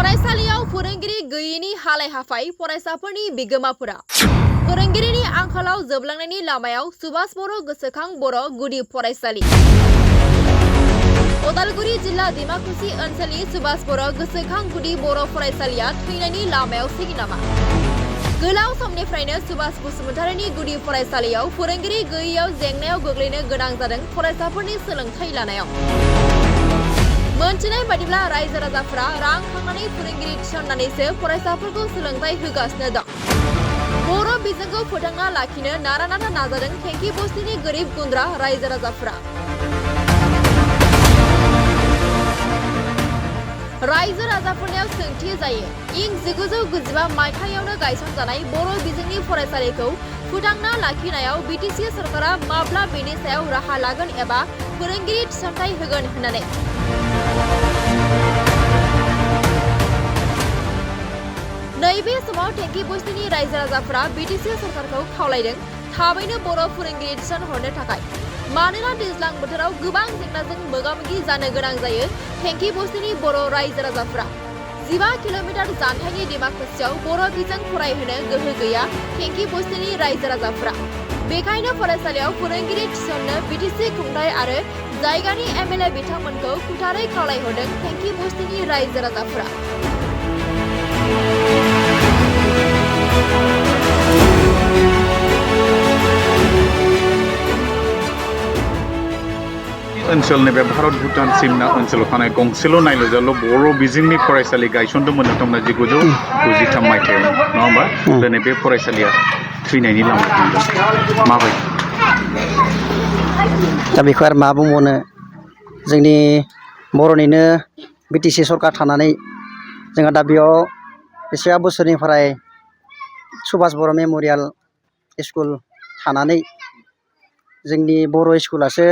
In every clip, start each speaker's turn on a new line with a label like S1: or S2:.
S1: फरायसालियाव फोरोंगिरि गैयैनि हालाय हाफाय फरायसाफोरनि बिगोमाफोरा फोरोंगिरिनि आंखालाव जोबलांनायनि लामायाव सुभाष बर' गोसोखां बर' गुदि फरायसालि उदालगुरि जिल्ला दिमाकुसि ओनसोलनि सुभाष बर' गोसोखां गुदि बर' फरायसालिया थैनायनि लामायावसै नामा? गोलाव समनिफ्रायनो सुभाष बसुमतारिनि गुदि फरायसालियाव फोरोंगिरि गैयैयाव जेंनायाव गोग्लैनो गोनां जादों फरायसाफोरनि सोलोंथाइ लानायाव। मोनथिनाय बादिब्ला रायजो राजाफोरा रां खांनानै फोरोंगिरि थिसननानैसो फरायसाफोरखौ सोलोंथाइ होगासिनो दं। बर' बिजोंखौ फोथांना लाखिनो नारा नाथा नाजादों थेंखि बस्तिनि गोरिब गुन्द्रा रायजो राजाफोरा। रायजो राजाफोरनियाव सोंथि जायो इं 1995 मायथाइयावनो गायसनजानाय बर' बिजोंनि फरायसालिखौ फोथांना लाखिनायाव बिटिसि सरकारा माब्ला बेनि सायाव राहा लागोन एबा फोरोंगिरि थिसनथाइ होगोन होननानै। नैबे समाव थेंखि बस्तिनि रायजो राजाफोरा बिटिसि सरकारखौ खावलायदों थाबैनो बर' फोरोंगिरि थिसनहरनो थाखाय। मानोना दैज्लां बोथोराव गोबां जेंनाजों मोगा-मोगि जानो गोनां जायो थेंखि बस्तिनि बर' रायजो राजाफोरा। 15 किल'मिटार जानथायनि दिमाकुसियाव बर' बिजों फरायहोनो गोहो गैया थेंखि बस्तिनि रायजो राजाफोरा। बेखायनो फरायसालियाव फोरोंगिरि थिसननो बिटिसि खुंथाय आरो जायगानि एमएलए बिथांमोनखौ खुथारै खावलायहरदों थेंखि बस्तिनि रायजो राजाफोरा।
S2: ओनसोलनि बे भारत भुटान सीमना ओनसोलाव थानाय गंसेल' नायल'जाल' बर' बिजोंनि फरायसालि गायसनदोंमोन 1993 मायथाइयाव नङा होमबा? दिनै बे फरायसालिया थैनायनि लामायाव माबायदि?
S3: दा बेखौ आरो मा बुंबावनो जोंनि बर'निनो बिटिसि सरकार थानानै जोंहा दा बेयाव बेसेबा बोसोरनिफ्राय सुभाष बर' मेम'रियेल स्कुल थानानै जोंनि बर' स्कुलासो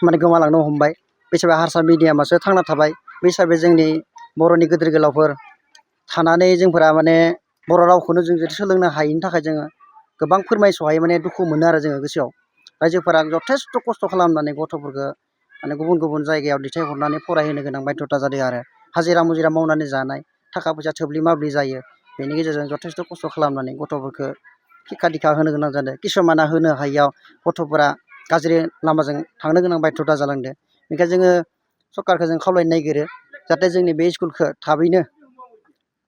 S3: माने गोमालांनो हमबाय। बेसेबा हारसा मिडियामासो थांना थाबाय। बे हिसाबै जोंनि बर'नि गिदिर गोलावफोर थानानै जोंफोरा माने बर' रावखौनो जों जुदि सोलोंनो हायैनि थाखाय जोङो गोबां फोरमायसहायै माने दुखु मोनो आरो जोङो गोसोआव। रायजोफोरा जथेस्थ' खस्थ' खालामनानै गथ'फोरखौ माने गुबुन गुबुन जायगायाव दैथायहरनानै फरायहोनो गोनां बाध्यता जादों आरो हाजिरा मुजिरा मावनानै जानाय थाखा फैसा थोब्लि माब्लि जायो। बेनि गेजेरजों जथेस्थ' खस्थ' खालामनानै गथ'फोरखौ शिक्षा दीक्षा होनो गोनां जादों। किसुमाना होनो हायियाव गथ'फोरा गाज्रि लामाजों थांनो गोनां बाध्यता जालांदों। बेनिखायनो जोङो सरकारखौ जों खावलायनो नागिरो जाहाथे जोंनि बे स्कुलखौ थाबैनो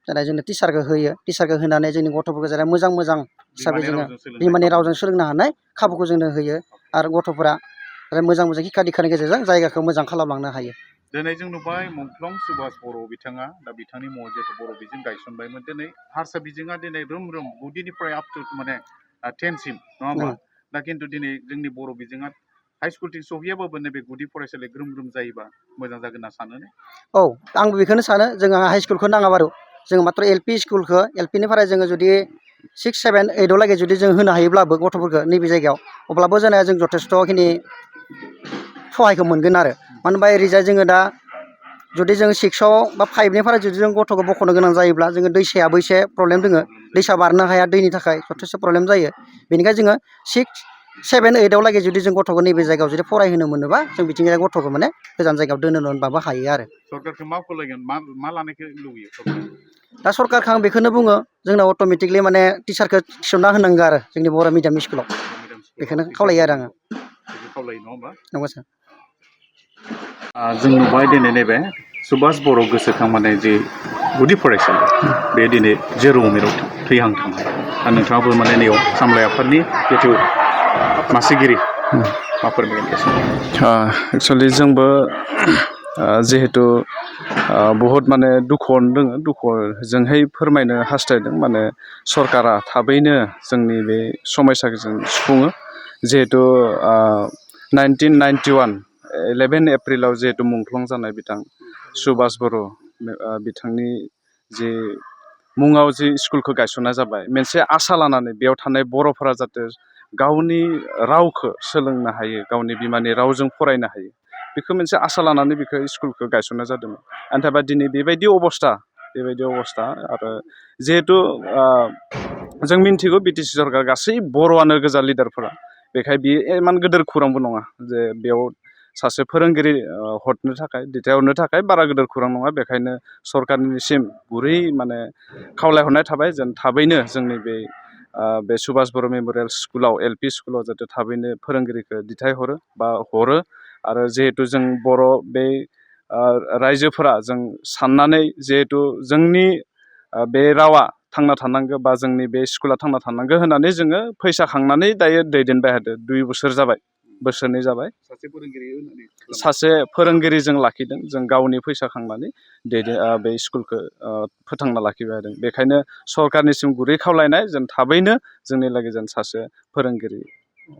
S3: जाहाथे जोंनो टिचारखौ होयो। टिचारखौ होनानै जोंनि गथ'फोरखौ जाहाथे मोजां हिसाबै जोङो बिमानि रावजों सोलोंनो हानाय खाबुखौ जोंनो होयो आरो गथ'फोरा मोजां शिक्षा दीक्षानि गेजेरजों जायगाखौ मोजां खालामलांनो हायो।
S2: दिनै जों नुबाय मुंख्लं सुभाष बर' बिथाङा दा बिथांनि मुङाव जिहेतु बर' बिजों गायसनबायमोन। दिनै हारसा बिजोङा दिनै रोम गुदिनिफ्राय आप टु माने 10 सिम नङा होमबा? दा खिन्थु दिनै जोंनि बर' बिजोङा हाइ स्कुलथिं सहैयाबाबो नैबे गुदि फरायसालि ग्रोम जायोबा मोजां जागोन होनना सानो ने?
S3: औ आंबो बेखौनो सानो। जोंहा हाइ स्कुलखौ नाङा बारु जों मात्र एलपि स्कुलखौ एलपिनिफ्राय जोङो जुदि 6, 7, 8 लागै जुदि जों होनो हायोब्लाबो गथ'फोरखौ नैबे जायगायाव अब्लाबो जानाया जों जथेस्थ'खिनि सहायखौ मोनगोन आरो मानो होनबा ओरैजाय जोङो दा जुदि जों 6आव बा 5निफ्राय जुदि जों गथ'खौ बख'नो गोनां जायोब्ला जोङो दैसायाबो एसे प्रब्लेम दङ। दैसा बारनो हाया दैनि थाखाय जथेस्थ' प्रब्लेम जायो। बेनिखायनो जोङो 6, 7, 8 लागै जुदि जों गथ'खौ नैबे जायगायाव जुदि फरायहोनो मोनोबा जों बिथिंजाय गथ'खौ माने गोजान जायगायाव दोननो होनबाबो हायो आरो।
S2: सरकारखौ मा खावलायगोन मा लानायखौ लुबैयो सरकार?
S3: दा सरकारखौ आं बेखौनो बुङो जोंना अट'मेटिकलि माने टिचारखौ थिसनना होनांगौ आरो जोंनि बर' मिडियाम स्कुलाव। बेखौनो खावलायो आरो आङो।
S2: खावलायो नङा होमबा?
S3: नंगौ सार।
S2: जों नुबाय दिनै नैबे सुभाष बर' गोसोखां माने जि गुदि फरायसालि बे दिनै जेर' मेराव थैहां थांहां। दा नोंथाङाबो माने नैयाव सामलाय आफादनि जिथु मासिगिरि मा फोरमायगोन?
S4: एक्सुवेलि जोंबो जिहेतु बहुत माने दुखुआवनो दङ। दुखुजोंहाय फोरमायनो हास्थायदों माने सरकारा थाबैनो जोंनि बे समयसाखौ जों सुफुङो। जिहेतु 1991 11 एप्रिलाव जिहेतु मुंख्लं जानाय बिथां सुभाष बर' बिथांनि जि मुङाव जि स्कुलखौ गायसननाय जाबाय मोनसे आसा लानानै बेयाव थानाय बर'फोरा जाहाथे गावनि रावखौ सोलोंनो हायो, गावनि बिमानि रावजों फरायनो हायो, बेखौ मोनसे आसा लानानै बेखौ स्कुलखौ गायसननाय जादोंमोन। नाथायबा दिनै बेबायदि अबस्था आरो जिहेतु जों मिन्थिगौ बिटिसि सरकार गासै बर'आनो गोजा लिडारफोरा। बेखाय बेयो इमान गिदिर खौरांबो नङा जे बेयाव सासे फोरोंगिरि हरनो थाखाय दैथायहरनो थाखाय बारा गिदिर खौरां नङा बेखायनो सरकारनिसिम गुरै माने खावलायहरनाय थाबाय जेन थाबैनो जोंनि बे सुभाष बर' मेम'रियेल स्कुलाव LP स्कुलाव जाहाथे थाबैनो फोरोंगिरिखौ दैथायहरो बा हरो आरो जिहेतु जों बर' बे रायजोफोरा जों साननानै जिहेतु जोंनि बे रावा थांना थानांगौ बा जोंनि बे स्कुला थांना थानांगौ होननानै जोङो फैसा खांनानै दायो दैदेनबाय थादों 2 बोसोर जाबाय बोसोरनै जाबाय सासे फोरोंगिरि जों लाखिदों जों गावनि फैसा खांनानै बे स्कुलखौ फोथांना लाखिबाय थादों बेखायनो सरकारनिसिम गुरै खावलायनाय जों थाबैनो जोंनि लागै जों सासे फोरोंगिरि